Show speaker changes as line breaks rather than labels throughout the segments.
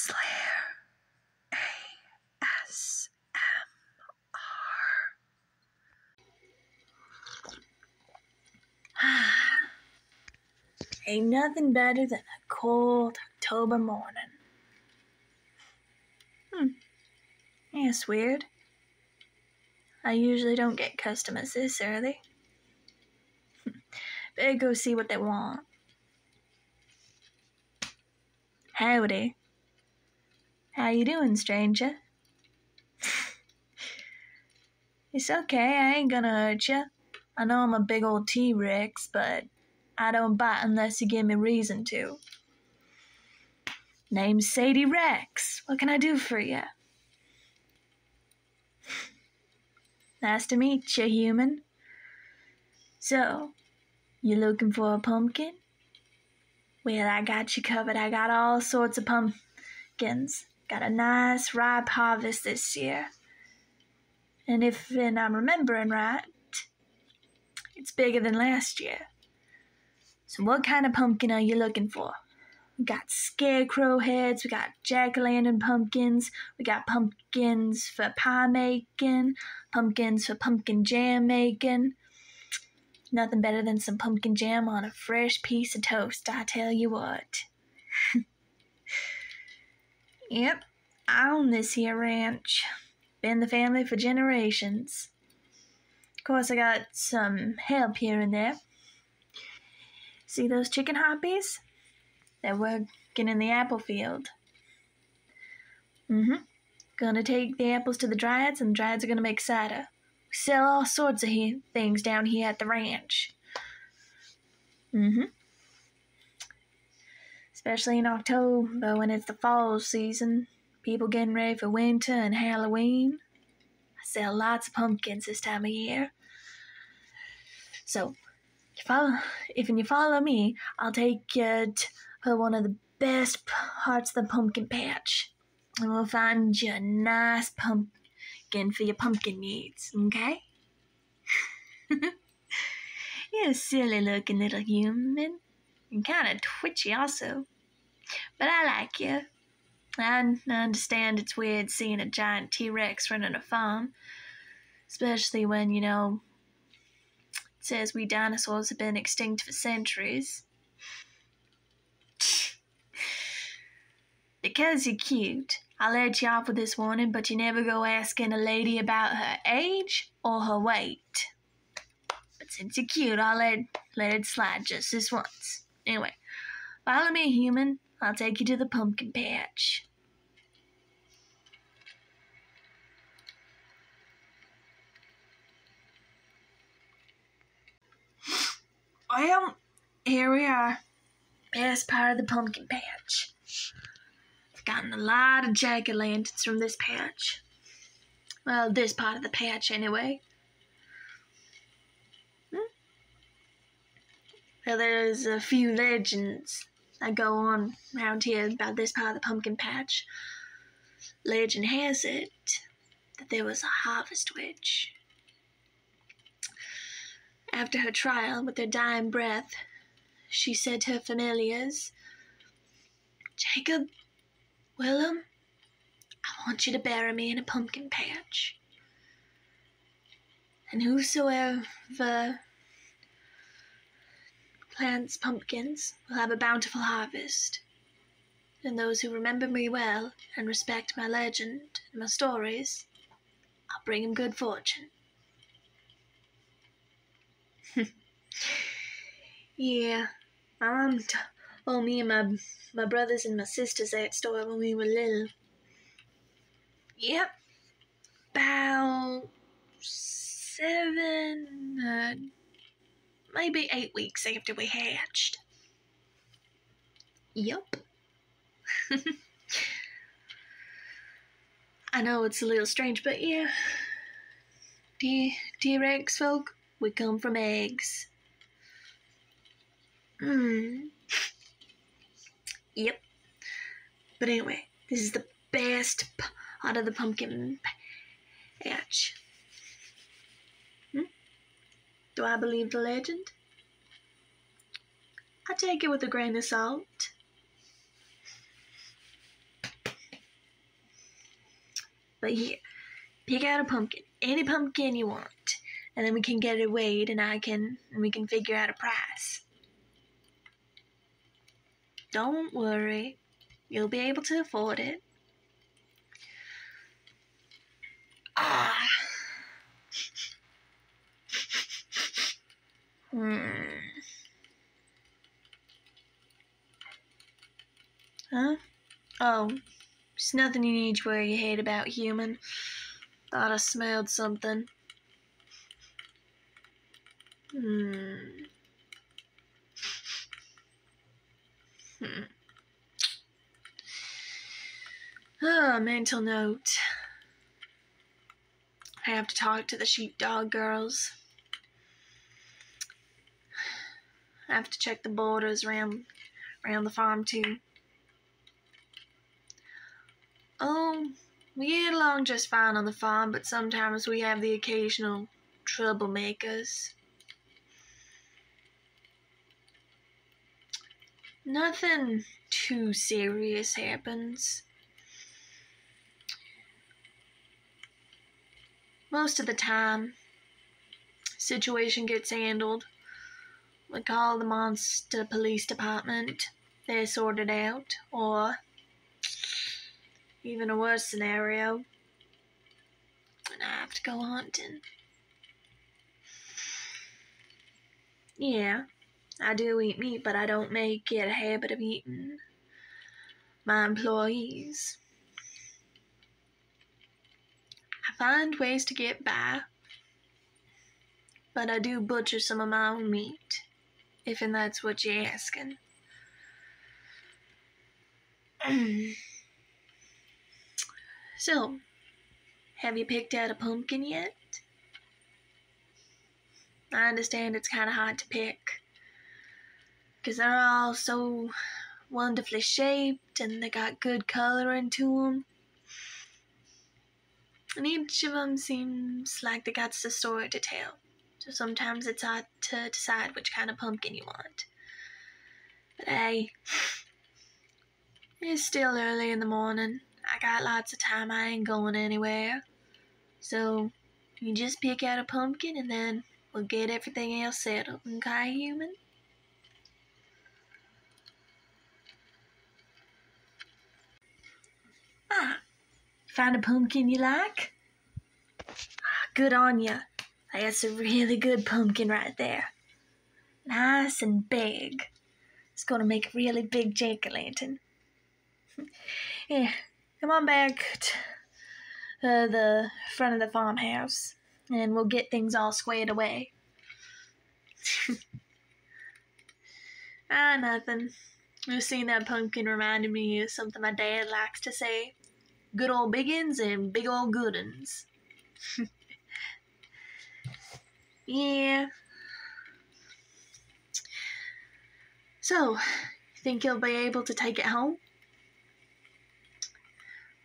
Slayer ASMR. Ain't nothing better than a cold October morning. Yeah, it's weird. I usually don't get customers this early. Better go see what they want. Howdy. How you doing, stranger? It's okay, I ain't gonna hurt you. I know I'm a big old T-Rex, but I don't bite unless you give me reason to. Name's Sadie Rex. What can I do for you? Nice to meet you, human. So, you looking for a pumpkin? Well, I got you covered. I got all sorts of pumpkins. Got a nice ripe harvest this year. And if I'm remembering right, it's bigger than last year. So what kind of pumpkin are you looking for? We got scarecrow heads, we got jack-o'-lantern pumpkins, we got pumpkins for pie making, pumpkins for pumpkin jam making. Nothing better than some pumpkin jam on a fresh piece of toast, I tell you what. Yep, I own this here ranch. Been the family for generations. Of course, I got some help here and there. See those chicken harpies? They're working in the apple field. Gonna take the apples to the dryads, and the dryads are gonna make cider. We sell all sorts of things down here at the ranch. Especially in October when it's the fall season. People getting ready for winter and Halloween. I sell lots of pumpkins this time of year. So, if you follow me, I'll take you to one of the best parts of the pumpkin patch. And we'll find you a nice pumpkin for your pumpkin needs, okay? You're a silly looking little human. And kind of twitchy also. But I like you. I understand it's weird seeing a giant T-Rex running a farm. Especially when, it says we dinosaurs have been extinct for centuries. Because you're cute, I'll let you off with this warning, but you never go asking a lady about her age or her weight. But since you're cute, I'll let it slide just this once. Anyway, follow me, human. I'll take you to the pumpkin patch. Well, here we are. Best part of the pumpkin patch. I've gotten a lot of jack-o'-lanterns from this patch. Well, this part of the patch, anyway. Well, there's a few legends that go on around here about this part of the pumpkin patch. Legend has it that there was a harvest witch. After her trial with her dying breath, she said to her familiars, Jacob, Willem, I want you to bury me in a pumpkin patch. And whosoever plants pumpkins will have a bountiful harvest. And those who remember me well and respect my legend and my stories, I'll bring them good fortune. Yeah, my mom told me and my brothers and my sisters that story when we were little. Yep, about 7, maybe 8 weeks after we hatched. Yup. I know it's a little strange, but yeah. T-Rex folk, we come from eggs. Yep. But anyway, this is the best part of the pumpkin patch. Do I believe the legend? I take it with a grain of salt. But here, pick out a pumpkin. Any pumpkin you want. And then we can get it weighed and we can figure out a price. Don't worry. You'll be able to afford it. Ah. Huh? Oh, there's nothing you need to worry your head about, human. Thought I smelled something. Oh, mental note. I have to talk to the sheepdog girls. I have to check the borders around the farm too. Oh, we get along just fine on the farm, but sometimes we have the occasional troublemakers. Nothing too serious happens. Most of the time, situation gets handled. We call the monster police department. They sort it out. Or, even a worse scenario, and I have to go hunting. Yeah, I do eat meat, but I don't make it a habit of eating my employees. I find ways to get by, but I do butcher some of my own meat, if and that's what you're asking. So, have you picked out a pumpkin yet? I understand it's kind of hard to pick, because they're all so wonderfully shaped and they got good coloring to them. And each of them seems like they got a story to tell. So sometimes it's hard to decide which kind of pumpkin you want. But hey, it's still early in the morning. I got lots of time. I ain't going anywhere. So you just pick out a pumpkin and then we'll get everything else settled. Okay, human? Find a pumpkin you like? Good on ya. That's a really good pumpkin right there. Nice and big. It's gonna make a really big jack-o'-lantern. Yeah, come on back to the front of the farmhouse and we'll get things all squared away. Nothing. Just seeing that pumpkin reminded me of something my dad likes to say. Good old biggins and big old good'uns. Yeah. So, you think you'll be able to take it home?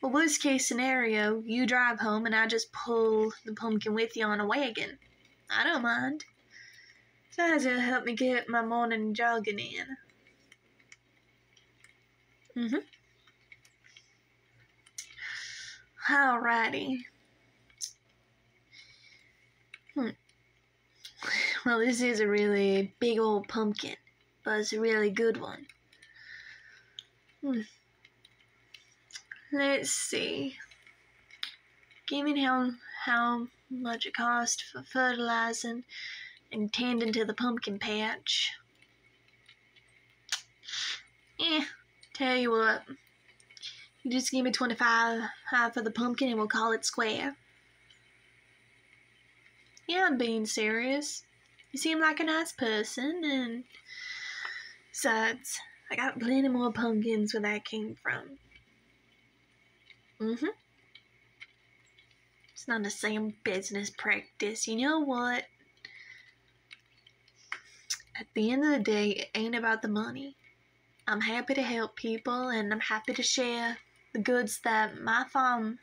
Well, worst case scenario, you drive home and I just pull the pumpkin with you on a wagon. I don't mind. Besides, it'll help me get my morning jogging in. Alrighty. Well, this is a really big old pumpkin, but it's a really good one. Let's see. Given how much it costs for fertilizing and tending to the pumpkin patch. Tell you what. You just give me $25 for the pumpkin and we'll call it square. Yeah, I'm being serious. You seem like a nice person, and besides, I got plenty more pumpkins where that came from. It's not the same business practice. You know what? At the end of the day, it ain't about the money. I'm happy to help people, and I'm happy to share the goods that my farm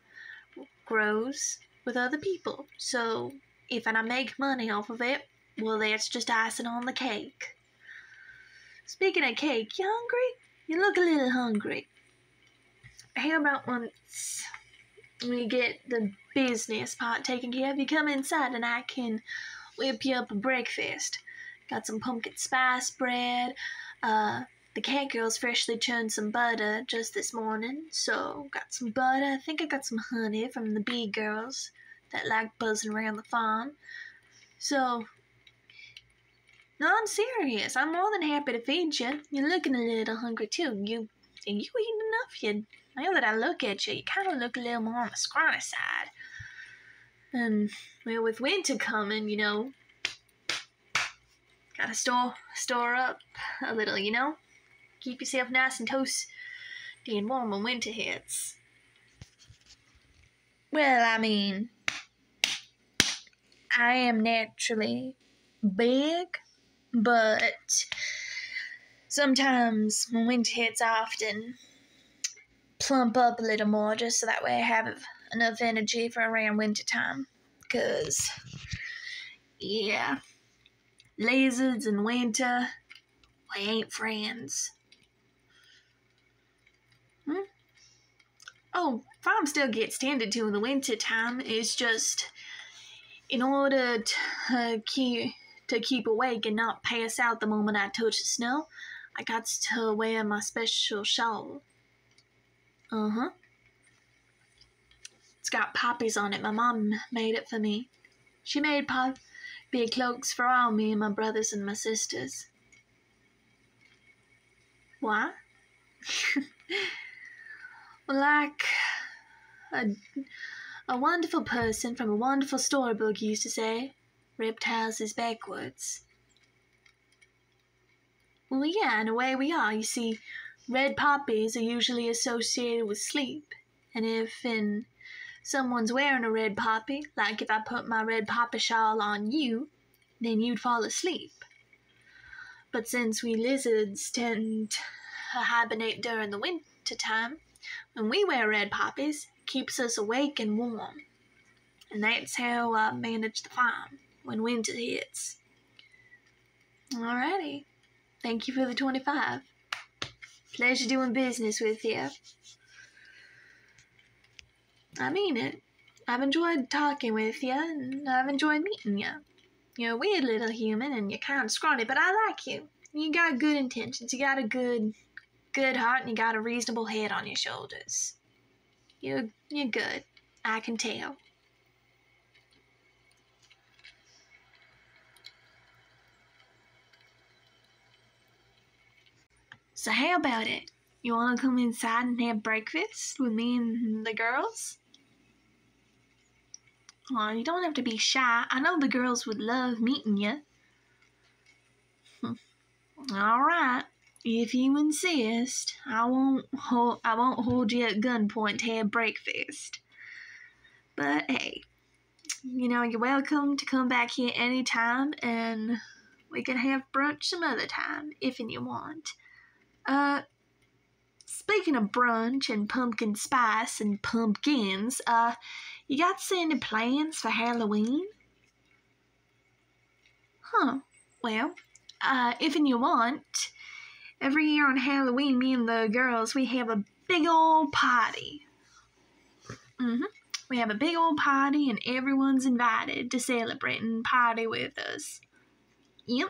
grows with other people. So, if I make money off of it, well, that's just icing on the cake. Speaking of cake, you hungry? You look a little hungry. How about once we get the business part taken care of, you come inside and I can whip you up a breakfast. Got some pumpkin spice bread. The cat girls freshly churned some butter just this morning, so got some butter. I think I got some honey from the bee girls that like buzzing around the farm. So, no, I'm serious. I'm more than happy to feed you. You're looking a little hungry too. You eating enough? Now that I look at you kind of look a little more on the scrawny side. And well, with winter coming, gotta store up a little, Keep yourself nice and toasty and warm when winter hits. Well, I mean, I am naturally big, but sometimes when winter hits, I often plump up a little more just so that way I have enough energy for around winter time. Because, yeah, lizards in winter, we ain't friends. Oh, farm still gets tended to in the winter time. It's just in order to keep awake and not pass out the moment I touch the snow, I got to wear my special shawl. It's got poppies on it. My mom made it for me. She made big cloaks for all me and my brothers and my sisters. Why? Well, like a wonderful person from a wonderful storybook used to say, reptiles is backwards. Well, yeah, in a way we are. You see, red poppies are usually associated with sleep. And if someone's wearing a red poppy, like if I put my red poppy shawl on you, then you'd fall asleep. But since we lizards tend to hibernate during the winter time, when we wear red poppies, it keeps us awake and warm. And that's how I manage the farm when winter hits. Alrighty. Thank you for the 25. Pleasure doing business with you. I mean it. I've enjoyed talking with you, and I've enjoyed meeting you. You're a weird little human, and you're kind of scrawny, but I like you. You got good intentions. You got a good heart, and you got a reasonable head on your shoulders. You're good. I can tell. So how about it? You want to come inside and have breakfast with me and the girls? Oh, you don't have to be shy. I know the girls would love meeting you. All right. If you insist, I won't hold you at gunpoint to have breakfast. But hey, you're welcome to come back here anytime, and we can have brunch some other time if you want. Speaking of brunch and pumpkin spice and pumpkins, you got any plans for Halloween? Well, if you want, every year on Halloween, me and the girls, we have a big old party. We have a big old party, and everyone's invited to celebrate and party with us. Yep.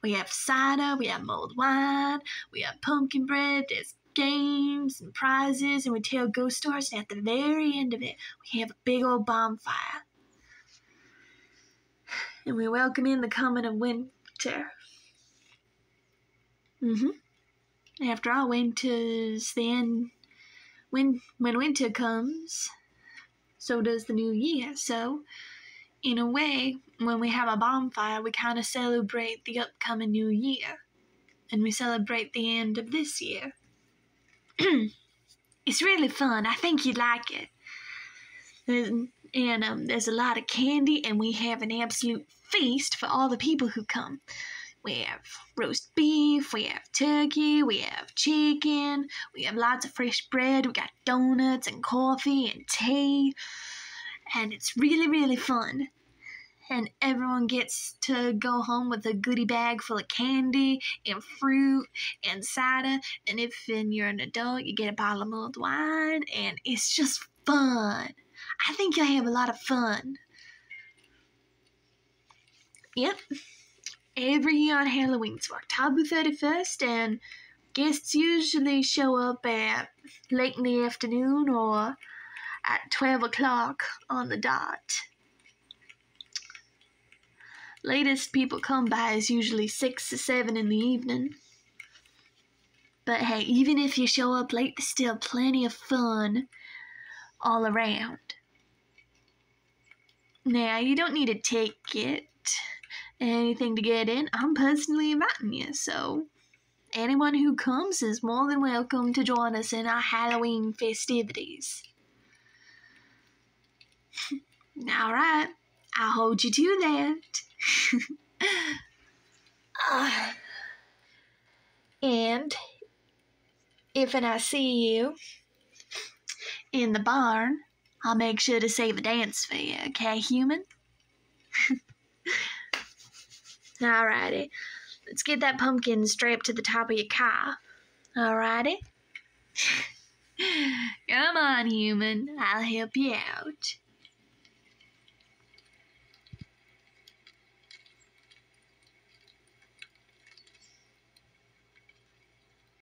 We have cider, we have mulled wine, we have pumpkin bread, there's games and prizes, and we tell ghost stories, and at the very end of it, we have a big old bonfire. And we welcome in the coming of winter. After all, winter's the end. When winter comes, so does the new year. So, in a way, when we have a bonfire, we kind of celebrate the upcoming new year. And we celebrate the end of this year. It's really fun. I think you'd like it. There's a lot of candy, and we have an absolute feast for all the people who come. We have roast beef, we have turkey, we have chicken, we have lots of fresh bread, we got donuts and coffee and tea, and it's really, really fun. and everyone gets to go home with a goodie bag full of candy and fruit and cider, and if you're an adult, you get a bottle of mulled wine, and it's just fun. I think you'll have a lot of fun. Yep. Every year on Halloween, it's October 31st, and guests usually show up at late in the afternoon or at 12 o'clock on the dot. Latest people come by is usually 6 or 7 in the evening. But hey, even if you show up late, there's still plenty of fun all around. Now, you don't need a ticket, anything to get in. I'm personally inviting you, so anyone who comes is more than welcome to join us in our Halloween festivities. All right, I'll hold you to that. And if I see you in the barn, I'll make sure to save a dance for you, okay, human? Alrighty, let's get that pumpkin strapped to the top of your car. Alrighty? Come on, human, I'll help you out.